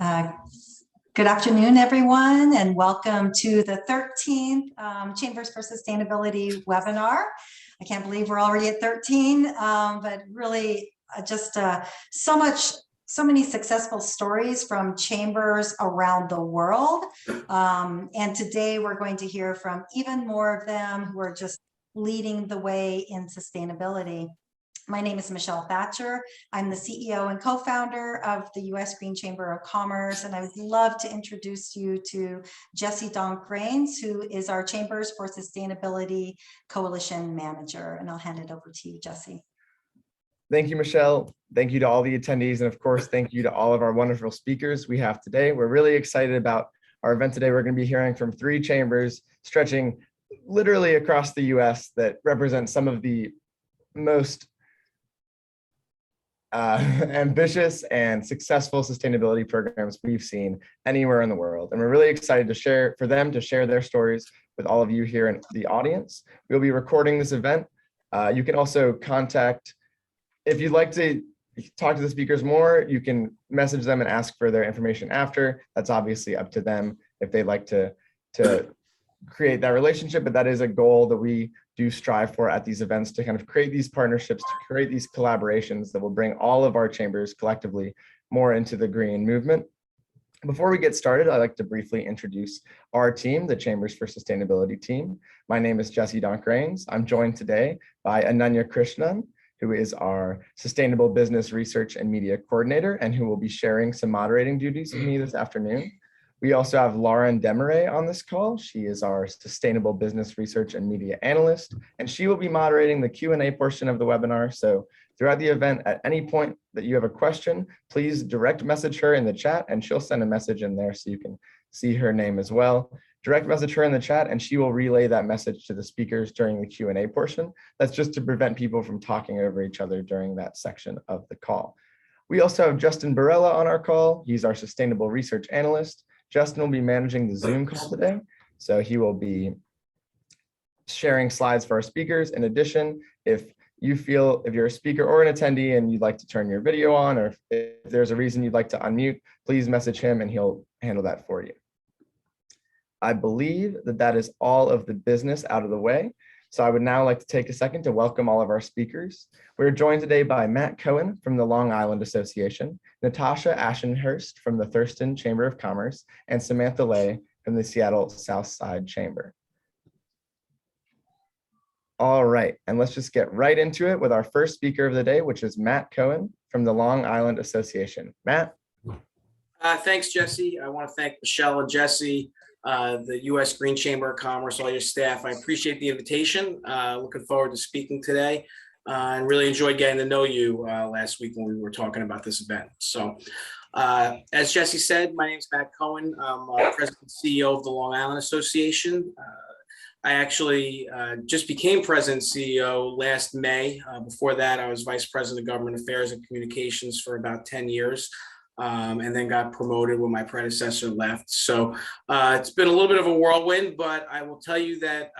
Uh, Good afternoon, everyone, and welcome to the 13th Chambers for Sustainability webinar. I can't believe we're already at 13, but really just so many successful stories from chambers around the world. And today we're going to hear from even more of them who are just leading the way in sustainability. My name is Michelle Thatcher. I'm the CEO and co-founder of the U.S. Green Chamber of Commerce, and I would love to introduce you to Jesse Donkrans, who is our Chambers for Sustainability Coalition Manager. And I'll hand it over to you, Jesse. Thank you, Michelle. Thank you to all the attendees. And of course, thank you to all of our wonderful speakers we have today. We're really excited about our event today. We're going to be hearing from 3 chambers stretching literally across the U.S. that represent some of the most ambitious and successful sustainability programs we've seen anywhere in the world. And we're really excited for them to share their stories with all of you here in the audience. We'll be recording this event. You can also contact, if you'd like to talk to the speakers more, you can message them and ask for their information after. That's obviously up to them if they'd like to create that relationship, but that is a goal that we do strive for at these events, to kind of create these partnerships, to create these collaborations that will bring all of our chambers collectively more into the green movement. Before we get started, I'd like to briefly introduce our team, the Chambers for Sustainability team. My name is Jesse Donkrans. I'm joined today by Ananya Krishnan, who is our Sustainable Business Research and Media Coordinator, and who will be sharing some moderating duties with me this afternoon. We also have Lauren Demaray on this call. She is our Sustainable Business Research and Media Analyst, and she will be moderating the Q&A portion of the webinar. So throughout the event, at any point that you have a question, please direct message her in the chat, and she'll send a message in there so you can see her name as well. Direct message her in the chat, and she will relay that message to the speakers during the Q&A portion. That's just to prevent people from talking over each other during that section of the call. We also have Justin Barella on our call. He's our Sustainable Research Analyst. Justin will be managing the Zoom call today, so he will be sharing slides for our speakers. In addition, if you're a speaker or an attendee and you'd like to turn your video on, or if there's a reason you'd like to unmute, please message him and he'll handle that for you. I believe that is all of the business out of the way. So I would now like to take a second to welcome all of our speakers. We're joined today by Matt Cohen from the Long Island Association, Natasha Ashenhurst from the Thurston Chamber of Commerce, and Samantha from the Seattle Southside Chamber. All right, and let's just get right into it with our first speaker of the day, which is Matt Cohen from the Long Island Association. Matt. Thanks, Jesse. I want to thank Michelle and Jesse, the U.S. Green Chamber of Commerce, all your staff. I appreciate the invitation. Looking forward to speaking today, and really enjoyed getting to know you last week when we were talking about this event. So as Jesse said, my name is Matt Cohen. I'm President and CEO of the Long Island Association. I actually just became President and CEO last May. Before that, I was Vice President of Government Affairs and Communications for about 10 years. And then got promoted when my predecessor left. So it's been a little bit of a whirlwind, but I will tell you that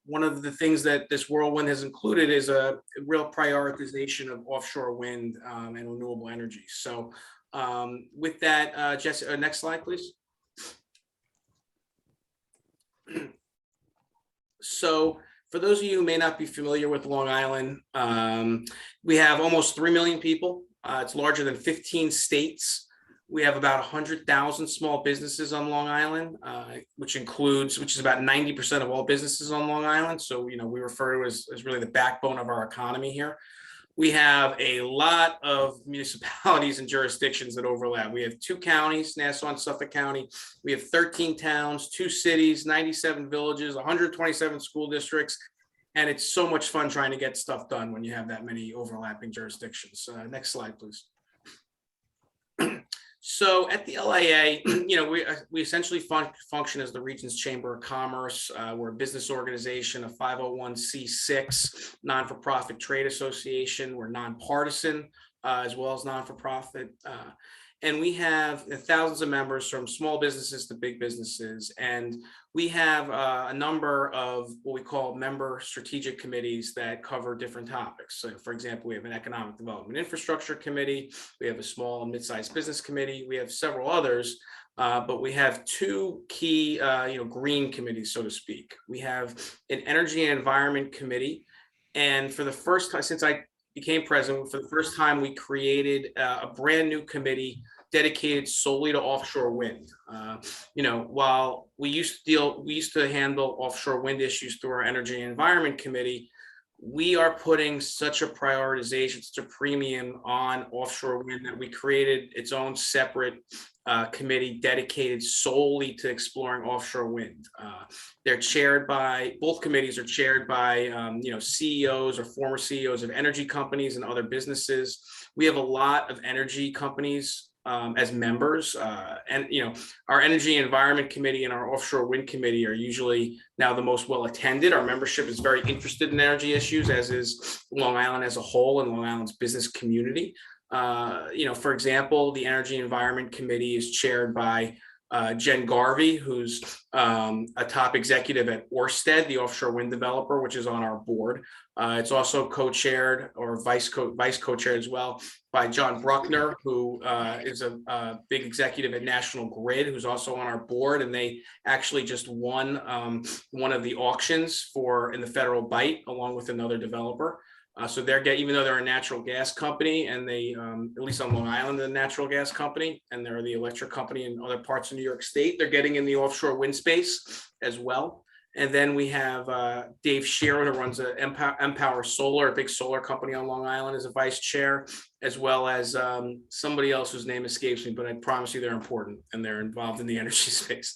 one of the things that this whirlwind has included is a real prioritization of offshore wind and renewable energy. So with that, Jesse, next slide, please. So for those of you who may not be familiar with Long Island, we have almost 3 million people. It's larger than 15 states. We have about 100,000 small businesses on Long Island, which is about 90% of all businesses on Long Island. So, we refer to as really the backbone of our economy here. We have a lot of municipalities and jurisdictions that overlap. We have 2 counties, Nassau and Suffolk County. We have 13 towns, 2 cities, 97 villages, 127 school districts. And it's so much fun trying to get stuff done when you have that many overlapping jurisdictions. Next slide, please. So at the LIA, we essentially function as the region's Chamber of Commerce. We're a business organization, a 501c6 non-for-profit trade association. We're nonpartisan. as well as non-for-profit. And we have thousands of members from small businesses to big businesses. And we have a number of what we call member strategic committees that cover different topics. So for example, we have an economic development infrastructure committee. We have a small and mid-sized business committee. We have several others, but we have two key, green committees, so to speak. We have an energy and environment committee. And for the first time since I became president, for the first time, we created a brand new committee dedicated solely to offshore wind. While we used to handle offshore wind issues through our energy and environment committee, we are putting such a prioritization, such a premium on offshore wind that we created its own separate committee dedicated solely to exploring offshore wind. Both committees are chaired by CEOs or former CEOs of energy companies and other businesses. We have a lot of energy companies as members, and our energy and environment committee and our offshore wind committee are usually now the most well attended. Our membership is very interested in energy issues, as is Long Island as a whole and Long Island's business community. For example, the Energy Environment Committee is chaired by Jen Garvey, who's a top executive at Ørsted, the offshore wind developer, which is on our board. It's also co-chaired or vice co-chaired as well by John Bruckner, who is a big executive at National Grid, who's also on our board. And they actually just won one of the auctions in the federal bite along with another developer. So even though they're a natural gas company, and they, at least on Long Island, they're a natural gas company, and they're the electric company in other parts of New York State, they're getting in the offshore wind space as well. And then we have Dave Sheeran, who runs Empower Solar, a big solar company on Long Island, as a vice chair, as well as somebody else whose name escapes me, but I promise you they're important and they're involved in the energy space.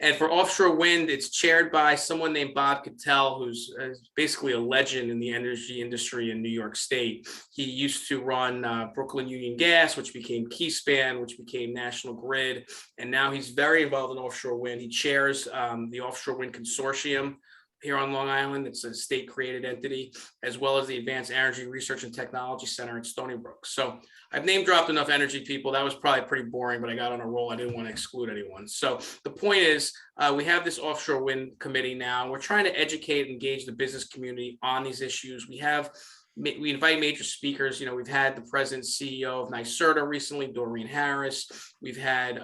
And for offshore wind, it's chaired by someone named Bob Cattell, who's basically a legend in the energy industry in New York State. He used to run Brooklyn Union Gas, which became Keyspan, which became National Grid. And now he's very involved in offshore wind. He chairs the Offshore Wind Consortium here on Long Island. It's a state-created entity, as well as the Advanced Energy Research and Technology Center in Stony Brook. So I've name dropped enough energy people. That was probably pretty boring, but I got on a roll. I didn't want to exclude anyone. So the point is, we have this offshore wind committee now. We're trying to educate and engage the business community on these issues. We invite major speakers. We've had the president CEO of NYSERDA recently, Doreen Harris. We've had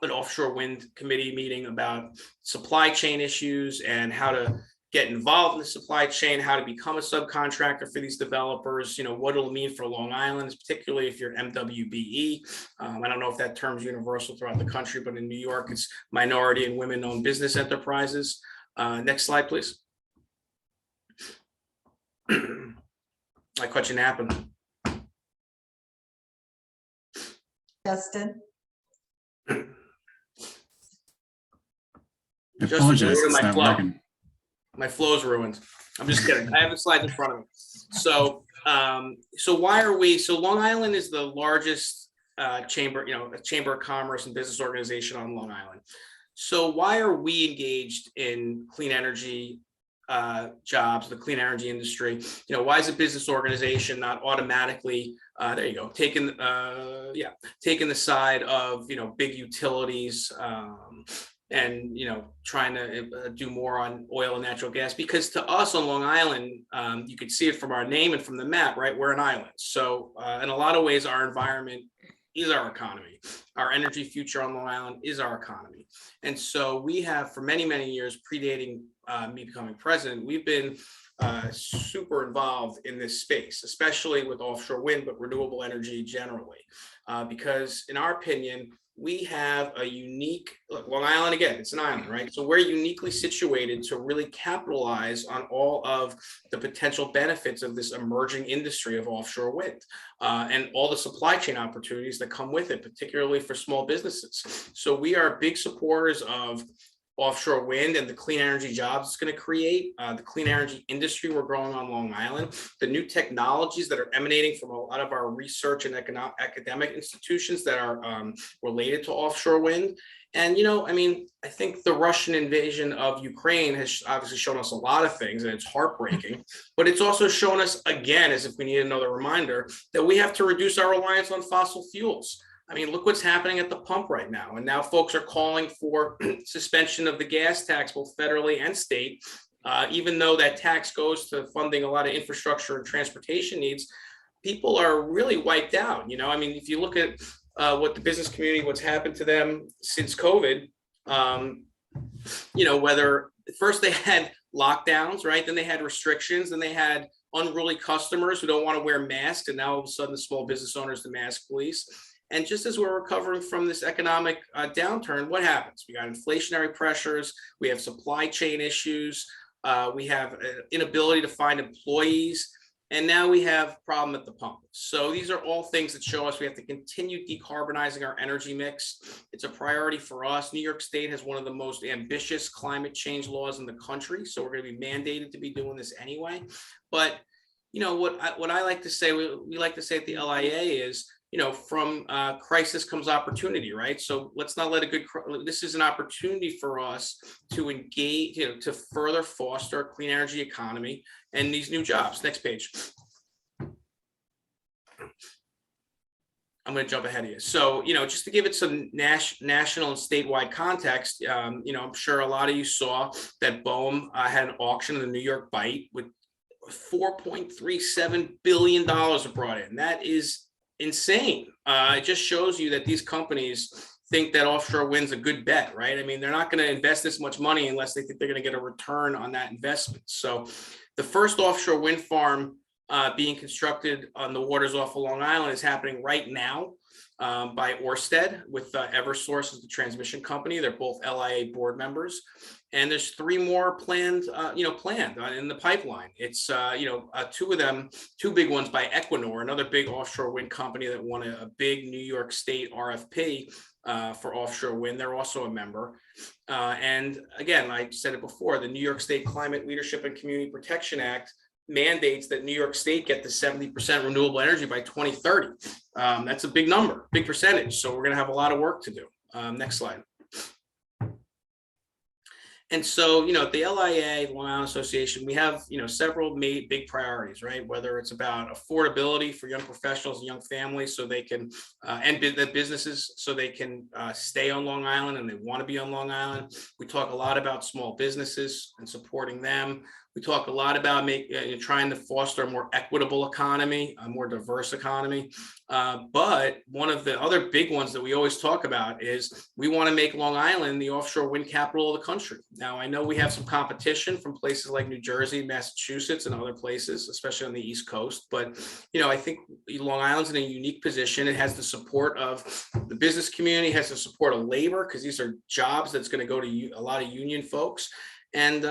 an offshore wind committee meeting about supply chain issues and how to get involved in the supply chain, how to become a subcontractor for these developers, what it'll mean for Long Island, particularly if you're MWBE. I don't know if that term's universal throughout the country, but in New York, it's minority and women-owned business enterprises. Next slide, please. I caught you napping. Justin. I apologize, it's not working. My flow's ruined. I'm just kidding. I have the slides in front of me. So why are we? So Long Island is the largest chamber, a chamber of commerce and business organization on Long Island. So why are we engaged in clean energy jobs, the clean energy industry? Why is a business organization not automatically taking the side of big utilities and trying to do more on oil and natural gas? Because to us on Long Island, you could see it from our name and from the map, right? We're an island. So in a lot of ways, our environment is our economy. Our energy future on Long Island is our economy. And so we have, for many, many years, predating me becoming president, we've been super involved in this space, especially with offshore wind, but renewable energy generally. Because in our opinion, we have a unique, Long Island, again, it's an island, right? So we're uniquely situated to really capitalize on all of the potential benefits of this emerging industry of offshore wind and all the supply chain opportunities that come with it, particularly for small businesses. So we are big supporters of offshore wind and the clean energy jobs it's going to create, the clean energy industry we're growing on Long Island, the new technologies that are emanating from a lot of our research and academic institutions that are related to offshore wind. And, I think the Russian invasion of Ukraine has obviously shown us a lot of things, and it's heartbreaking, but it's also shown us again, as if we need another reminder, that we have to reduce our reliance on fossil fuels. Look what's happening at the pump right now. And now folks are calling for suspension of the gas tax, both federally and state, even though that tax goes to funding a lot of infrastructure and transportation needs. People are really wiped out. If you look at what the business community, what's happened to them since COVID, whether first they had lockdowns, right? Then they had restrictions, then they had unruly customers who don't want to wear masks. And now all of a sudden the small business owners, the mask police. And just as we're recovering from this economic downturn, what happens? We got inflationary pressures, we have supply chain issues, we have inability to find employees, and now we have problem at the pump. So these are all things that show us we have to continue decarbonizing our energy mix. It's a priority for us. New York State has one of the most ambitious climate change laws in the country, so we're going to be mandated to be doing this anyway. But what I like to say, we like to say at the LIA is, from crisis comes opportunity, right? So let's not let this is an opportunity for us to engage, to further foster a clean energy economy and these new jobs. Next page. I'm going to jump ahead of you. So, just to give it some national and statewide context, I'm sure a lot of you saw that BOEM had an auction in the New York Bight with $4.37 billion brought in. That is insane. It just shows you that these companies think that offshore wind's a good bet, right? They're not going to invest this much money unless they think they're going to get a return on that investment. So the first offshore wind farm being constructed on the waters off of Long Island is happening right now by Ørsted with Eversource as the transmission company. They're both LIA board members. And there's 3 more planned in the pipeline. It's, 2 of them, 2 big ones by Equinor, another big offshore wind company that won a big New York State RFP for offshore wind. They're also a member. And again, I said it before, the New York State Climate Leadership and Community Protection Act mandates that New York State get to 70% renewable energy by 2030. That's a big number, big percentage. So we're going to have a lot of work to do. Next slide. And so, at the LIA, Long Island Association, we have, several big priorities, right? Whether it's about affordability for young professionals and young families so they can, and the businesses so they can stay on Long Island and they want to be on Long Island. We talk a lot about small businesses and supporting them. We talk a lot about trying to foster a more equitable economy, a more diverse economy. But one of the other big ones that we always talk about is we want to make Long Island the offshore wind capital of the country. Now, I know we have some competition from places like New Jersey, Massachusetts, and other places, especially on the East Coast. But, I think Long Island's in a unique position. It has the support of the business community, has the support of labor, because these are jobs that's going to go to a lot of union folks. And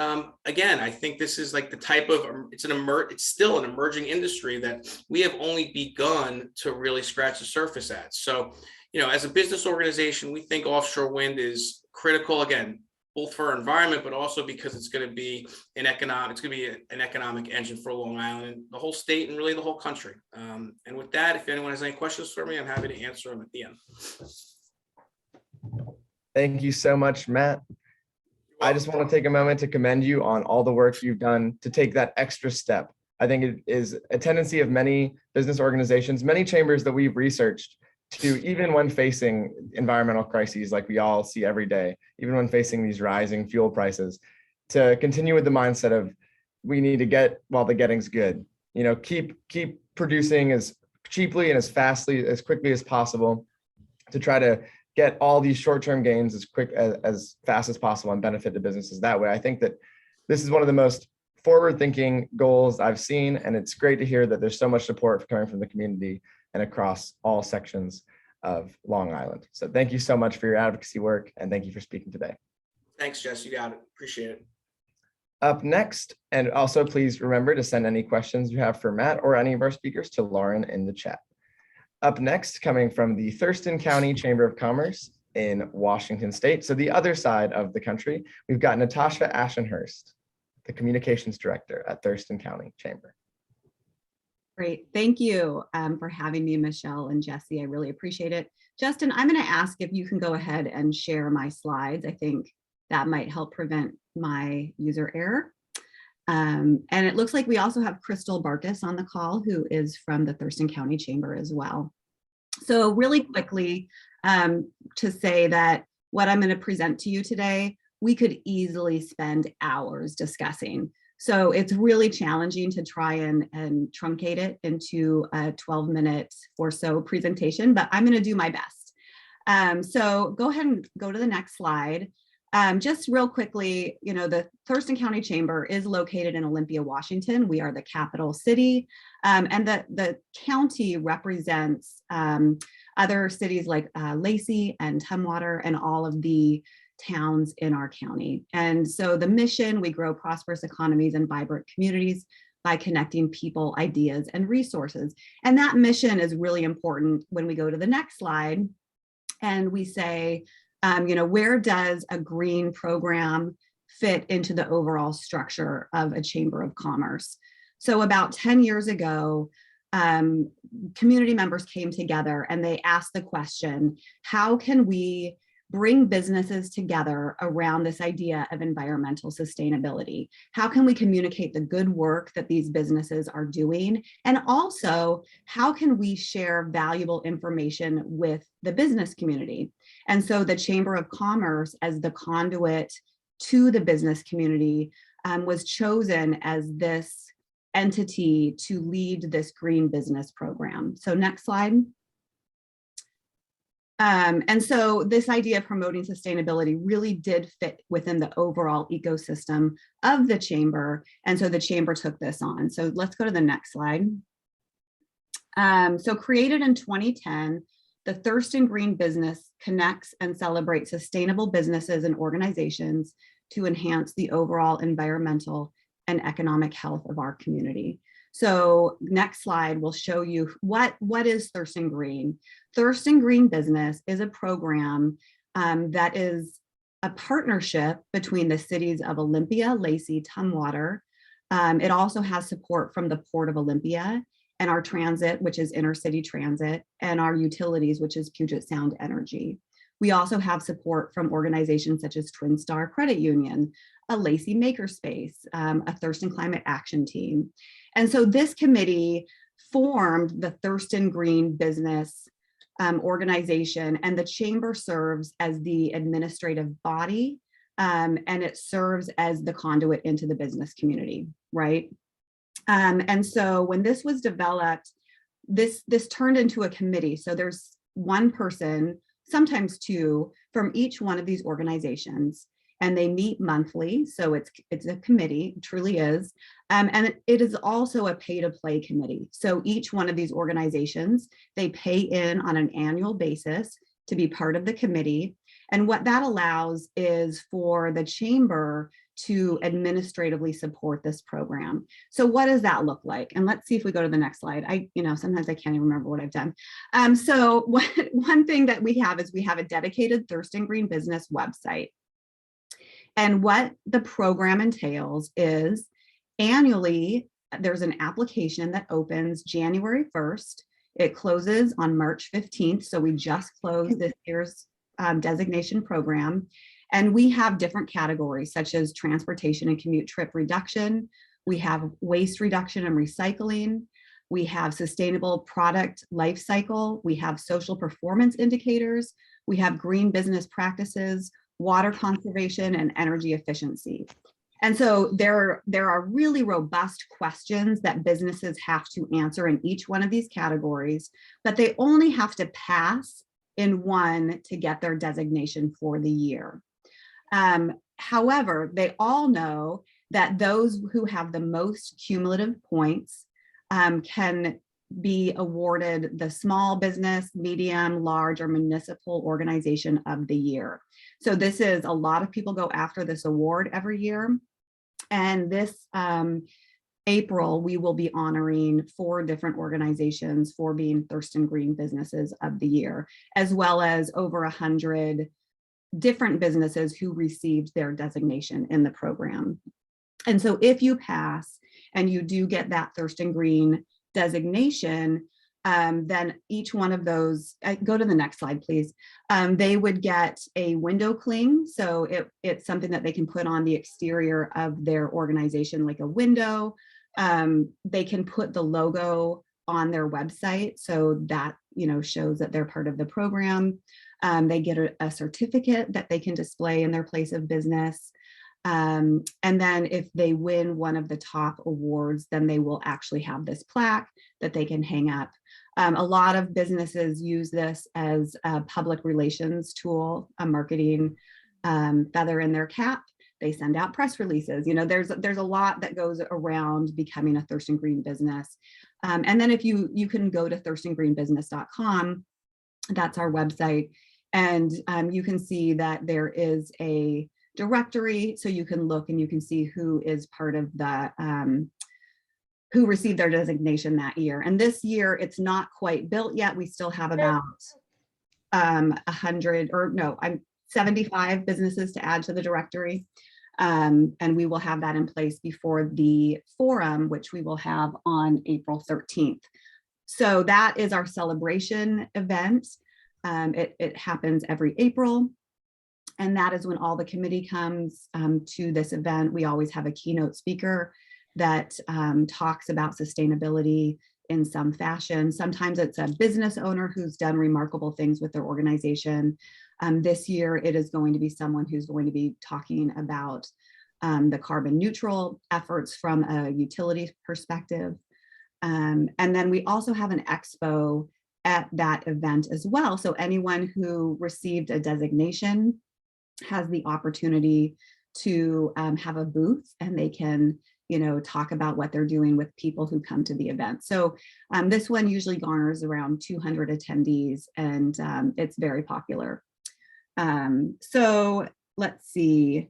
again, I think this is like the type of, it's still an emerging industry that we have only begun to really scratch the surface at. So, as a business organization, we think offshore wind is critical, again, both for our environment, but also because it's going to be an economic engine for Long Island and the whole state and really the whole country. And with that, if anyone has any questions for me, I'm happy to answer them at the end. Thank you so much, Matt. I just want to take a moment to commend you on all the work you've done to take that extra step. I think it is a tendency of many business organizations, many chambers that we've researched, to, even when facing environmental crises like we all see every day, even when facing these rising fuel prices, to continue with the mindset of we need to get while the getting's good. Keep producing as cheaply and as quickly as possible to try to get all these short-term gains as fast as possible and benefit the businesses that way. I think that this is one of the most forward-thinking goals I've seen, and it's great to hear that there's so much support coming from the community and across all sections of Long Island. So thank you so much for your advocacy work, and thank you for speaking today. Thanks, Jess. You got it. Appreciate it. Up next, and also please remember to send any questions you have for Matt or any of our speakers to Lauren in the chat. Up next, coming from the Thurston County Chamber of Commerce, in Washington State. So the other side of the country, we've got Natasha Ashenhurst, the Communications Director at Thurston County Chamber. Great, thank you for having me, Michelle and Jesse. I really appreciate it. Justin, I'm going to ask if you can go ahead and share my slides. I think that might help prevent my user error. And it looks like we also have Crystal Barkus on the call, who is from the Thurston County Chamber as well. So really quickly, to say that what I'm going to present to you today, we could easily spend hours discussing. So it's really challenging to try and truncate it into a 12-minute or so presentation, but I'm going to do my best. So go ahead and go to the next slide. Just real quickly, you know, the Thurston County Chamber is located in Olympia, Washington. We are the capital city, and the county represents other cities like Lacey and Tumwater and all of the towns in our county. And so the mission, we grow prosperous economies and vibrant communities by connecting people, ideas, and resources. And that mission is really important when we go to the next slide and we say, you know, where does a green program fit into the overall structure of a Chamber of Commerce? So about 10 years ago, community members came together and they asked the question, how can we bring businesses together around this idea of environmental sustainability? How can we communicate the good work that these businesses are doing? And also, how can we share valuable information with the business community? And so the Chamber of Commerce, as the conduit to the business community, was chosen as this entity to lead this green business program. So next slide. And so this idea of promoting sustainability really did fit within the overall ecosystem of the chamber. And so the chamber took this on. So let's go to the next slide. So created in 2010, the Thurston Green Business connects and celebrates sustainable businesses and organizations to enhance the overall environmental and economic health of our community. So next slide will show you what is Thurston Green. Thurston Green Business is a program that is a partnership between the cities of Olympia, Lacey, Tumwater. It also has support from the Port of Olympia and our transit, which is intercity transit, and our utilities, which is Puget Sound Energy. We also have support from organizations such as Twin Star Credit Union, a Lacey Makerspace, a Thurston Climate Action Team. And so this committee formed the Thurston Green Business organization, and the chamber serves as the administrative body, and it serves as the conduit into the business community, right? And so when this was developed, this turned into a committee. So there's one person, sometimes two, from each one of these organizations, and they meet monthly. So it's a committee, it truly is. And it is also a pay to play committee. So each one of these organizations, they pay in on an annual basis to be part of the committee. And what that allows is for the chamber to administratively support this program. So what does that look like? And let's see if we go to the next slide. Sometimes I can't even remember what I've done. So one thing that we have is we have a dedicated Thurston Green Business website. And what the program entails is annually, there's an application that opens January 1st. It closes on March 15th. So we just closed this year's designation program. And we have different categories such as transportation and commute trip reduction. We have waste reduction and recycling. We have sustainable product life cycle. We have social performance indicators. We have green business practices, water conservation, and energy efficiency. And so there are really robust questions that businesses have to answer in each one of these categories, but they only have to pass in one to get their designation for the year. However, they all know that those who have the most cumulative points can be awarded the small business, medium, large, or municipal organization of the year. So this is a lot of people go after this award every year. And this April, we will be honoring 4 different organizations for being Thurston Green Businesses of the Year, as well as over 100 different businesses who received their designation in the program. And so if you pass and you do get that Thurston Green designation, then each one of those, go to the next slide, please. They would get a window cling. So it's something that they can put on the exterior of their organization, like a window. They can put the logo on their website. So that, shows that they're part of the program. They get a certificate that they can display in their place of business. And then if they win one of the top awards, then they will actually have this plaque that they can hang up. A lot of businesses use this as a public relations tool, a marketing feather in their cap. They send out press releases. There's a lot that goes around becoming a Thurston Green business. And then if you can go to thurstongreenbusiness.com, that's our website. And you can see that there is a directory, so you can look and you can see who is part of the who received their designation that year. And this year it's not quite built yet. We still have about 75 businesses to add to the directory, and we will have that in place before the forum, which we will have on April 13th. So that is our celebration event. It happens every April. And that is when all the committee comes to this event. We always have a keynote speaker that talks about sustainability in some fashion. Sometimes it's a business owner who's done remarkable things with their organization. This year, it is going to be someone who's going to be talking about the carbon neutral efforts from a utility perspective. And then we also have an expo at that event as well. So anyone who received a designation has the opportunity to have a booth, and they can, talk about what they're doing with people who come to the event. So this one usually garners around 200 attendees, and it's very popular. So let's see.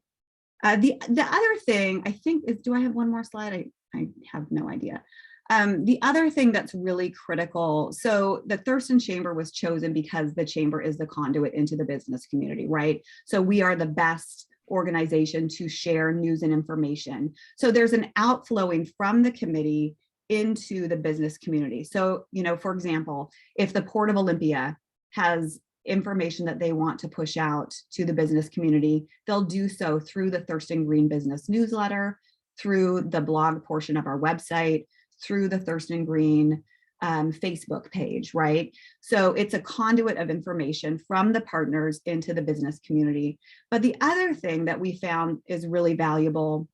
The other thing I think is, do I have one more slide? I have no idea. The other thing that's really critical, so the Thurston Chamber was chosen because the Chamber is the conduit into the business community, right? So we are the best organization to share news and information. So there's an outflowing from the committee into the business community. So, for example, if the Port of Olympia has information that they want to push out to the business community, they'll do so through the Thurston Green Business newsletter, through the blog portion of our website, through the Thurston Green Facebook page, right? So it's a conduit of information from the partners into the business community. But the other thing that we found is really valuable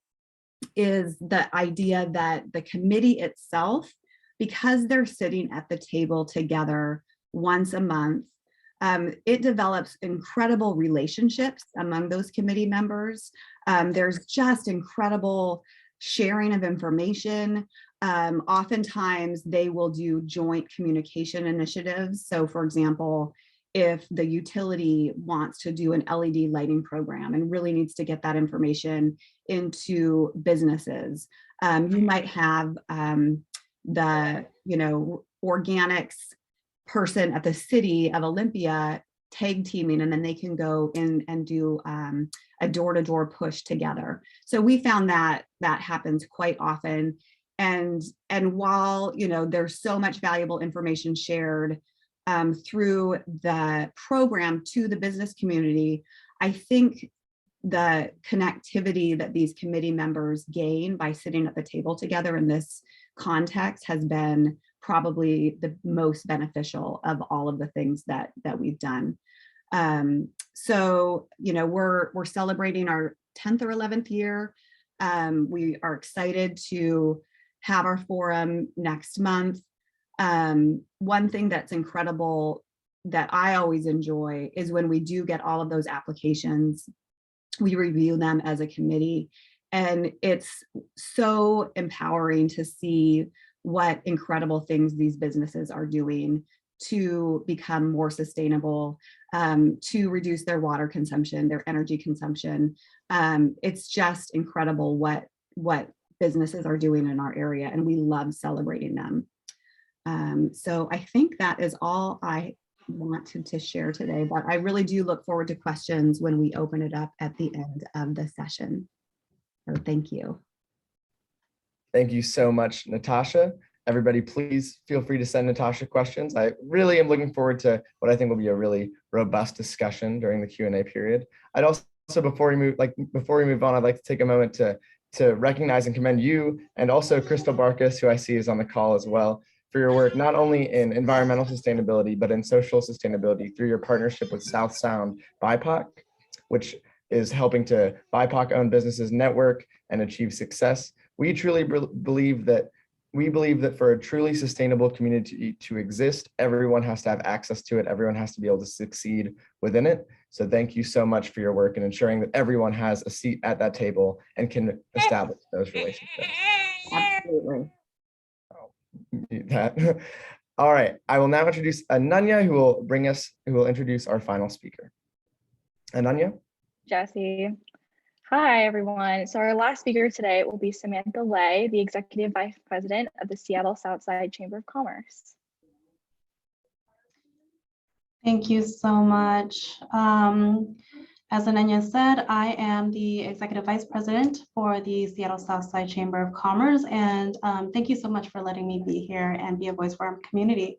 is the idea that the committee itself, because they're sitting at the table together once a month, it develops incredible relationships among those committee members. There's just incredible sharing of information. Oftentimes they will do joint communication initiatives. So for example, if the utility wants to do an LED lighting program and really needs to get that information into businesses, you might have the organics person at the city of Olympia tag teaming, and then they can go in and do a door-to-door push together. So we found that happens quite often. And while there's so much valuable information shared through the program to the business community, I think the connectivity that these committee members gain by sitting at the table together in this context has been probably the most beneficial of all of the things that we've done. So we're celebrating our 10th or 11th year. We are excited to have our forum next month. One thing that's incredible that I always enjoy is when we do get all of those applications, we review them as a committee, and it's so empowering to see what incredible things these businesses are doing to become more sustainable, to reduce their water consumption, their energy consumption. It's just incredible what businesses are doing in our area, and we love celebrating them. So I think that is all I wanted to share today, but I really do look forward to questions when we open it up at the end of the session. So thank you. Thank you so much, Natasha. Everybody, please feel free to send Natasha questions. I really am looking forward to what I think will be a really robust discussion during the Q&A period. I'd also, before we move on, I'd like to take a moment to recognize and commend you, and also Crystal Barkas, who I see is on the call as well, for your work, not only in environmental sustainability, but in social sustainability through your partnership with South Sound BIPOC, which is helping to BIPOC-owned businesses network and achieve success. We truly believe that for a truly sustainable community to exist, everyone has to have access to it. Everyone has to be able to succeed within it. So thank you so much for your work in ensuring that everyone has a seat at that table and can establish those relationships. Absolutely. That. All right, I will now introduce Ananya, who will introduce our final speaker. Ananya? Jesse. Hi, everyone. So our last speaker today will be Samantha Lay, the Executive Vice President of the Seattle Southside Chamber of Commerce. Thank you so much. As Ananya said, I am the Executive Vice President for the Seattle Southside Chamber of Commerce, and thank you so much for letting me be here and be a voice for our community.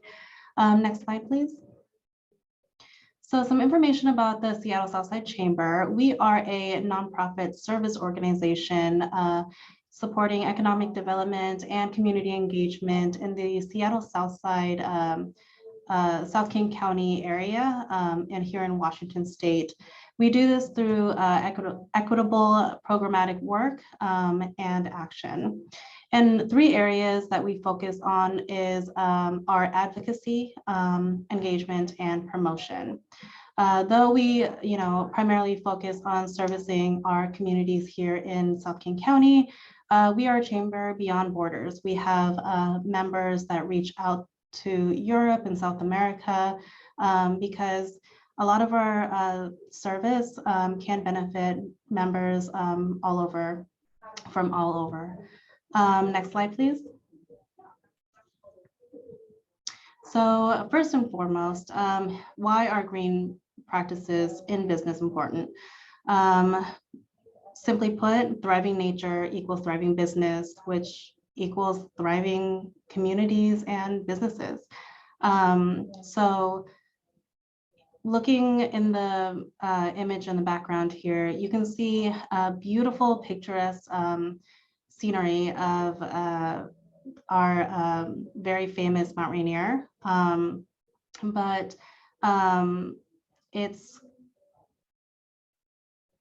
Next slide, please. So some information about the Seattle Southside Chamber. We are a nonprofit service organization supporting economic development and community engagement in the Seattle Southside, South King County area and here in Washington State. We do this through equitable programmatic work and action. And 3 areas that we focus on is our advocacy, engagement, and promotion. Though we, primarily focus on servicing our communities here in South King County, we are a chamber beyond borders. We have members that reach out to Europe and South America because a lot of our service can benefit members from all over. Next slide, please. So first and foremost, why are green practices in business important? Simply put, thriving nature equals thriving business, which equals thriving communities and businesses. So looking in the image in the background here, you can see a beautiful picturesque scenery of our very famous Mount Rainier, but it's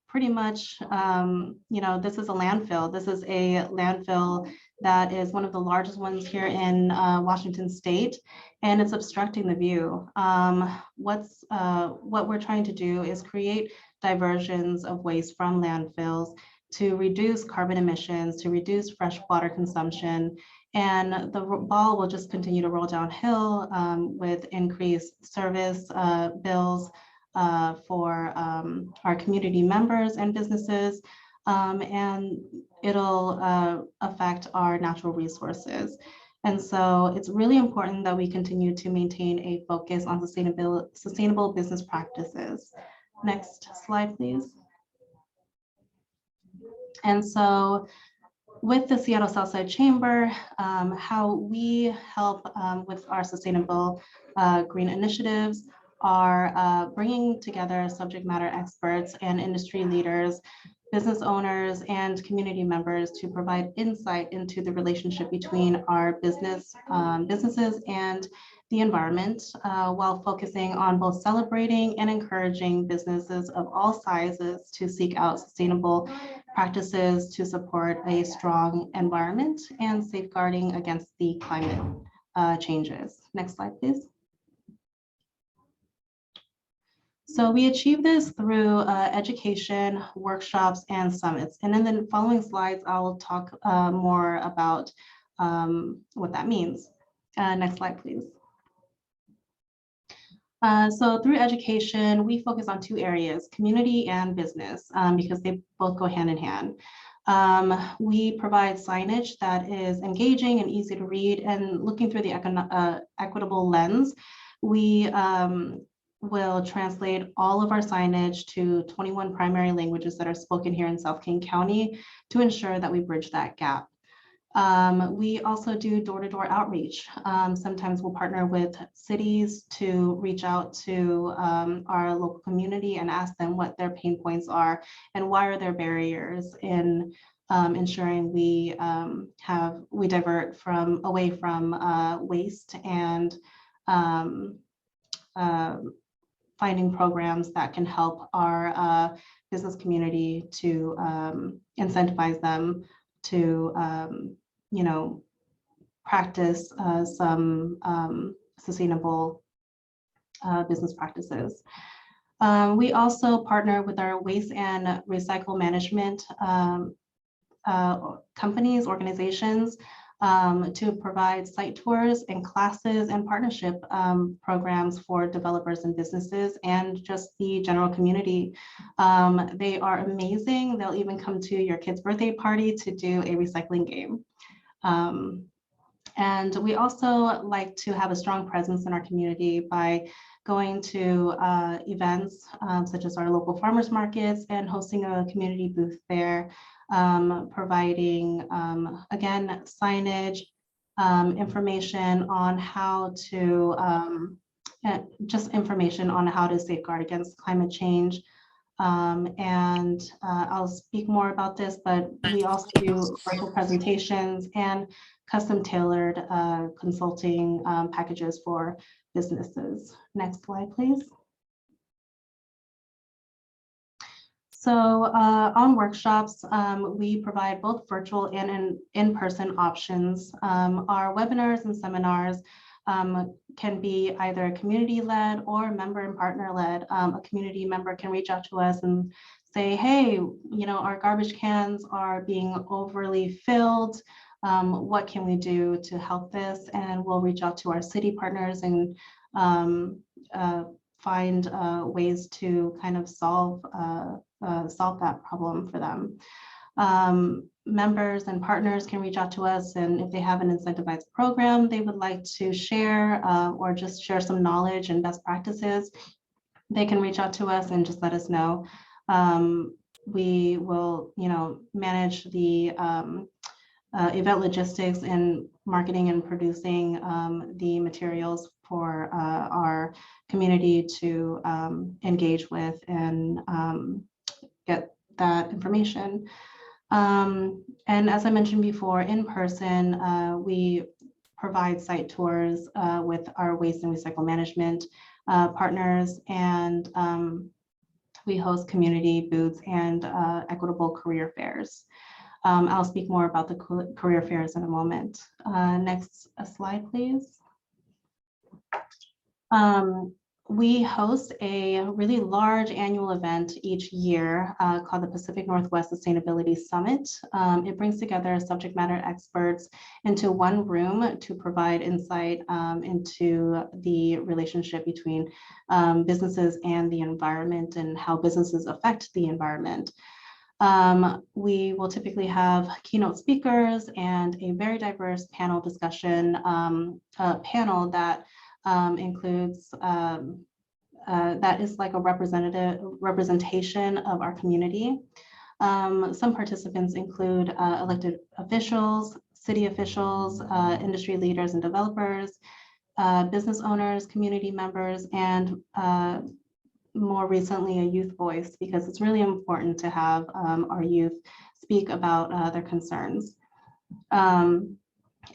pretty much, this is a landfill. This is a landfill that is one of the largest ones here in Washington State, and it's obstructing the view. What we're trying to do is create diversions of waste from landfills to reduce carbon emissions, to reduce fresh water consumption, and the ball will just continue to roll downhill with increased service bills for our community members and businesses, and it'll affect our natural resources. And so it's really important that we continue to maintain a focus on sustainable business practices. Next slide, please. And so with the Seattle Southside Chamber, how we help with our sustainable green initiatives are bringing together subject matter experts and industry leaders, business owners, and community members to provide insight into the relationship between our businesses and the environment, while focusing on both celebrating and encouraging businesses of all sizes to seek out sustainable practices to support a strong environment and safeguarding against the climate changes. Next slide, please. So we achieve this through education, workshops, and summits. And in the following slides, I'll talk more about what that means. Next slide, please. So through education, we focus on 2 areas, community and business, because they both go hand in hand. We provide signage that is engaging and easy to read, and looking through the equitable lens, we will translate all of our signage to 21 primary languages that are spoken here in South King County to ensure that we bridge that gap. We also do door-to-door outreach. Sometimes we'll partner with cities to reach out to our local community and ask them what their pain points are and why are there barriers in ensuring we divert away from waste and finding programs that can help our business community to incentivize them to practice some sustainable business practices. We also partner with our waste and recycle management companies, organizations, to provide site tours and classes and partnership programs for developers and businesses and just the general community. They are amazing. They'll even come to your kid's birthday party to do a recycling game. And we also like to have a strong presence in our community by going to events such as our local farmers markets and hosting a community booth there, providing, again, signage, information on how to, just information on how to safeguard against climate change. And I'll speak more about this, but we also do virtual presentations and custom tailored consulting packages for businesses. Next slide, please. So on workshops, we provide both virtual and in-person options. Our webinars and seminars can be either community-led or member and partner-led. A community member can reach out to us and say, hey, our garbage cans are being overly filled. What can we do to help this? And we'll reach out to our city partners and find ways to kind of solve that problem for them. Members and partners can reach out to us, and if they have an incentivized program they would like to share or just share some knowledge and best practices, they can reach out to us and just let us know. We will, manage the event logistics and marketing and producing the materials for our community to engage with and get that information. And as I mentioned before, in person, we provide site tours with our waste and recycle management partners, and we host community booths and equitable career fairs. I'll speak more about the career fairs in a moment. Next slide, please. We host a really large annual event each year called the Pacific Northwest Sustainability Summit. It brings together subject matter experts into one room to provide insight into the relationship between businesses and the environment and how businesses affect the environment. We will typically have keynote speakers and a very diverse panel discussion, panel that includes that is like a representation of our community. Some participants include elected officials, city officials, industry leaders and developers, business owners, community members, and more recently a youth voice, because it's really important to have our youth speak about their concerns and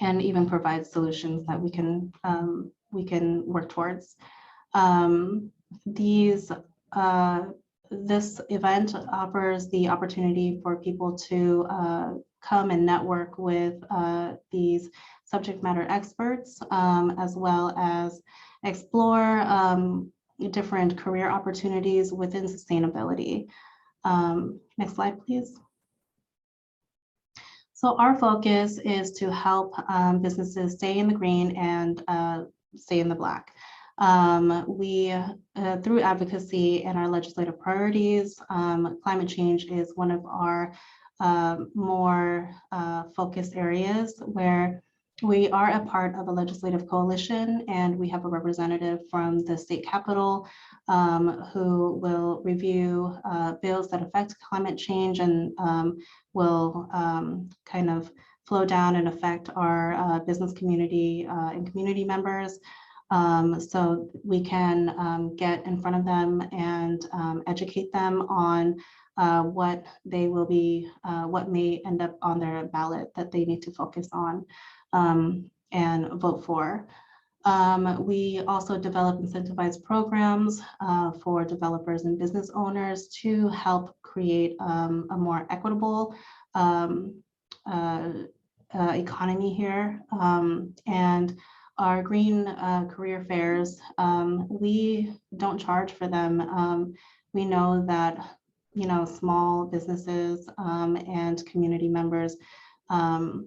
even provide solutions that we can work towards. This event offers the opportunity for people to come and network with these subject matter experts, as well as explore different career opportunities within sustainability. Next slide, please. So our focus is to help businesses stay in the green and stay in the black. We, through advocacy and our legislative priorities, climate change is one of our more focused areas where we are a part of a legislative coalition, and we have a representative from the state capitol who will review bills that affect climate change and will kind of flow down and affect our business community and community members. So we can get in front of them and educate them on what they will be, what may end up on their ballot that they need to focus on and vote for. We also develop incentivized programs for developers and business owners to help create a more equitable economy here. And our green career fairs, we don't charge for them. We know that, you know, small businesses and community members are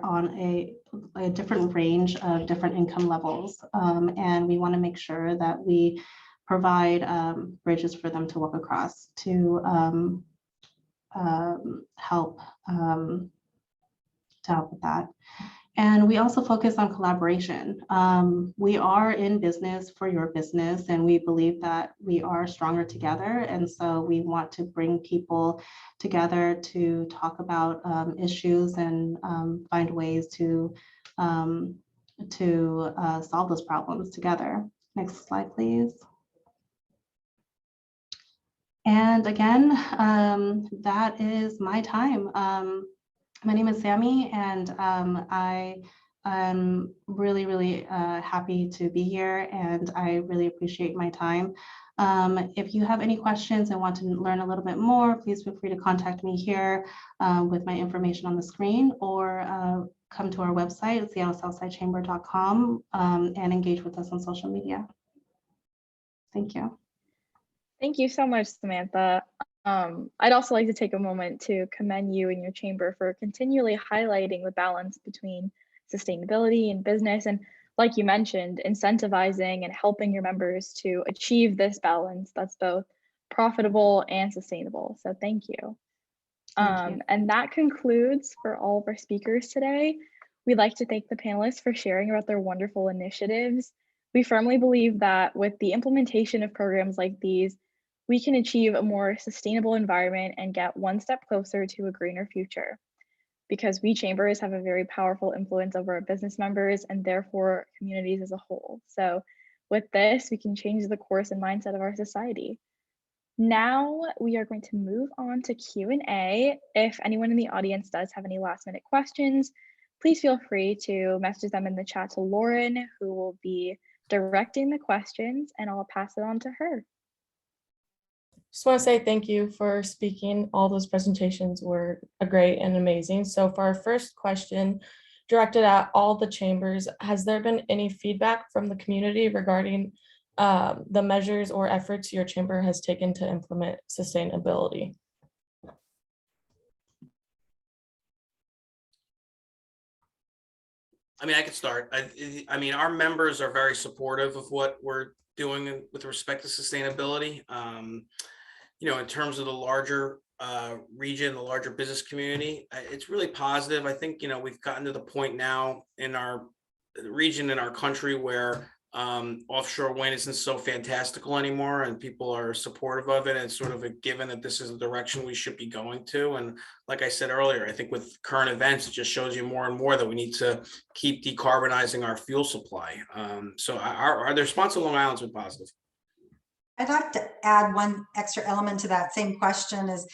on a different range of different income levels. And we want to make sure that we provide bridges for them to walk across to help with that. And we also focus on collaboration. We are in business for your business, and we believe that we are stronger together. And so we want to bring people together to talk about issues and find ways to solve those problems together. Next slide, please. And again, that is my time. My name is Sammy, and I am really, really happy to be here, and I really appreciate my time. If you have any questions and want to learn a little bit more, please feel free to contact me here with my information on the screen, or come to our website, seattlesouthsidechamber.com, and engage with us on social media. Thank you. Thank you so much, Samantha. I'd also like to take a moment to commend you and your chamber for continually highlighting the balance between sustainability and business, and like you mentioned, incentivizing and helping your members to achieve this balance that's both profitable and sustainable. So thank you. And that concludes for all of our speakers today. We'd like to thank the panelists for sharing about their wonderful initiatives. We firmly believe that with the implementation of programs like these, we can achieve a more sustainable environment and get one step closer to a greener future, because we chambers have a very powerful influence over our business members and therefore communities as a whole. So with this, we can change the course and mindset of our society. Now we are going to move on to Q&A. If anyone in the audience does have any last minute questions, please feel free to message them in the chat to Lauren, who will be directing the questions, and I'll pass it on to her. Just want to say thank you for speaking. All those presentations were great and amazing. So for our first question, directed at all the chambers, has there been any feedback from the community regarding the measures or efforts your chamber has taken to implement sustainability? I mean, I could start. I mean, our members are very supportive of what we're doing with respect to sustainability. You know, in terms of the larger region, the larger business community, it's really positive. I think, you know, we've gotten to the point now in our region, in our country, where offshore wind isn't so fantastical anymore, and people are supportive of it, and it's sort of a given that this is the direction we should be going to. And like I said earlier, I think with current events, it just shows you more and more that we need to keep decarbonizing our fuel supply. So our the response to Long Island's been positive. I'd like to add one extra element to that same question: is